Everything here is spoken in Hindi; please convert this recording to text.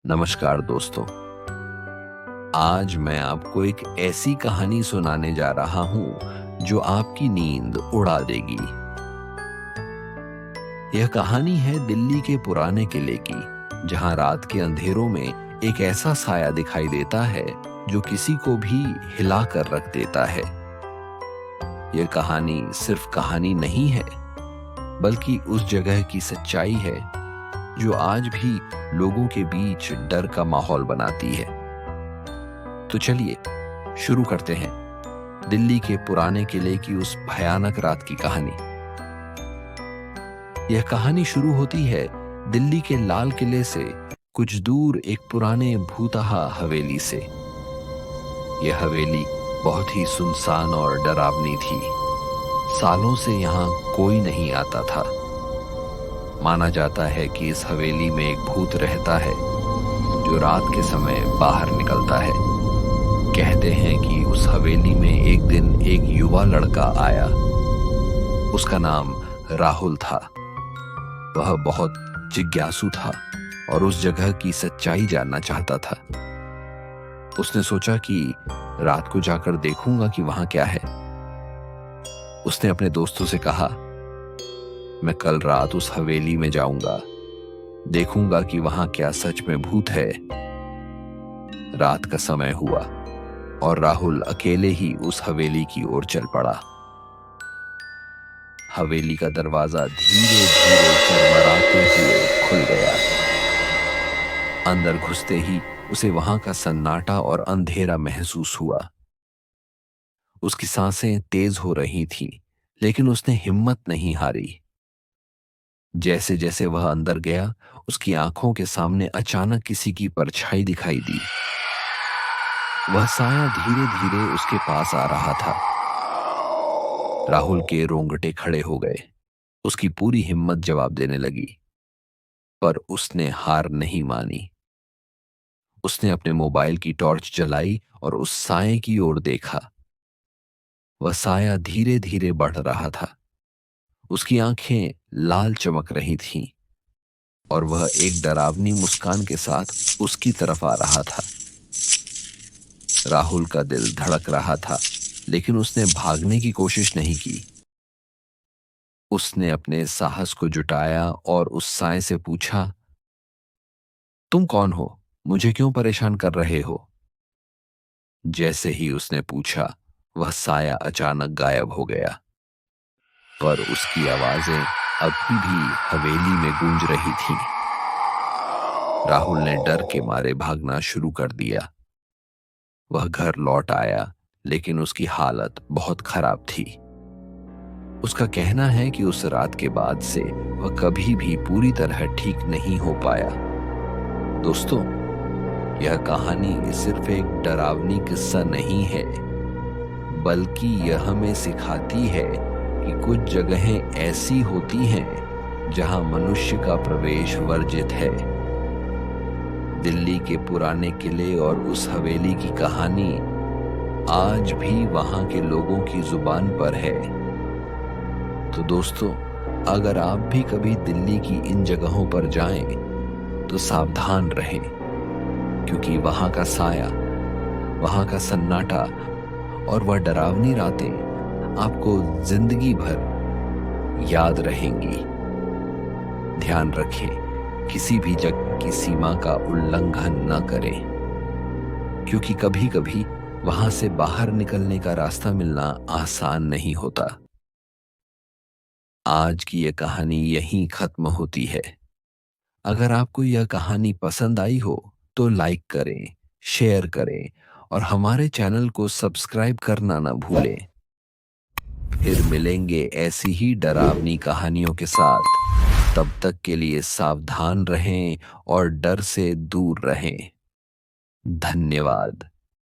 नमस्कार दोस्तों। आज मैं आपको एक ऐसी कहानी सुनाने जा रहा हूं जो आपकी नींद उड़ा देगी। यह कहानी है दिल्ली के पुराने किले की, जहां रात के अंधेरों में एक ऐसा साया दिखाई देता है जो किसी को भी हिला कर रख देता है। यह कहानी सिर्फ कहानी नहीं है, बल्कि उस जगह की सच्चाई है जो आज भी लोगों के बीच डर का माहौल बनाती है। तो चलिए शुरू करते हैं दिल्ली के पुराने किले की उस भयानक रात की कहानी। यह कहानी शुरू होती है दिल्ली के लाल किले से कुछ दूर एक पुराने भूतहा हवेली से। यह हवेली बहुत ही सुनसान और डरावनी थी। सालों से यहां कोई नहीं आता था। माना जाता है कि इस हवेली में एक भूत रहता है जो रात के समय बाहर निकलता है। कहते हैं कि उस हवेली में एक दिन एक युवा लड़का आया। उसका नाम राहुल था। वह बहुत जिज्ञासु था और उस जगह की सच्चाई जानना चाहता था। उसने सोचा कि रात को जाकर देखूंगा कि वहां क्या है। उसने अपने दोस्तों से कहा, मैं कल रात उस हवेली में जाऊंगा, देखूंगा कि वहां क्या सच में भूत है। रात का समय हुआ और राहुल अकेले ही उस हवेली की ओर चल पड़ा। हवेली का दरवाजा धीरे धीरे चरमराते हुए खुल गया। अंदर घुसते ही उसे वहां का सन्नाटा और अंधेरा महसूस हुआ। उसकी सांसें तेज हो रही थीं, लेकिन उसने हिम्मत नहीं हारी। जैसे जैसे वह अंदर गया, उसकी आंखों के सामने अचानक किसी की परछाई दिखाई दी। वह साया धीरे धीरे उसके पास आ रहा था। राहुल के रोंगटे खड़े हो गए। उसकी पूरी हिम्मत जवाब देने लगी, पर उसने हार नहीं मानी। उसने अपने मोबाइल की टॉर्च जलाई और उस साए की ओर देखा। वह साया धीरे धीरे बढ़ रहा था। उसकी आंखें लाल चमक रही थीं और वह एक डरावनी मुस्कान के साथ उसकी तरफ आ रहा था। राहुल का दिल धड़क रहा था, लेकिन उसने भागने की कोशिश नहीं की। उसने अपने साहस को जुटाया और उस साए से पूछा, तुम कौन हो? मुझे क्यों परेशान कर रहे हो? जैसे ही उसने पूछा, वह साया अचानक गायब हो गया, पर उसकी आवाजें अभी भी हवेली में गूंज रही थीं। राहुल ने डर के मारे भागना शुरू कर दिया। वह घर लौट आया, लेकिन उसकी हालत बहुत खराब थी। उसका कहना है कि उस रात के बाद से वह कभी भी पूरी तरह ठीक नहीं हो पाया। दोस्तों, यह कहानी सिर्फ एक डरावनी किस्सा नहीं है, बल्कि यह हमें सिखाती है कि कुछ जगहें ऐसी होती हैं जहां मनुष्य का प्रवेश वर्जित है। दिल्ली के पुराने किले और उस हवेली की कहानी आज भी वहां के लोगों की जुबान पर है। तो दोस्तों, अगर आप भी कभी दिल्ली की इन जगहों पर जाएं, तो सावधान रहें, क्योंकि वहां का साया, वहां का सन्नाटा और वह डरावनी रातें आपको जिंदगी भर याद रहेंगी। ध्यान रखें, किसी भी जगह की सीमा का उल्लंघन न करें, क्योंकि कभी कभी वहां से बाहर निकलने का रास्ता मिलना आसान नहीं होता। आज की यह कहानी यहीं खत्म होती है। अगर आपको यह कहानी पसंद आई हो तो लाइक करें, शेयर करें और हमारे चैनल को सब्सक्राइब करना ना भूलें। फिर मिलेंगे ऐसी ही डरावनी कहानियों के साथ। तब तक के लिए सावधान रहें और डर से दूर रहें। धन्यवाद।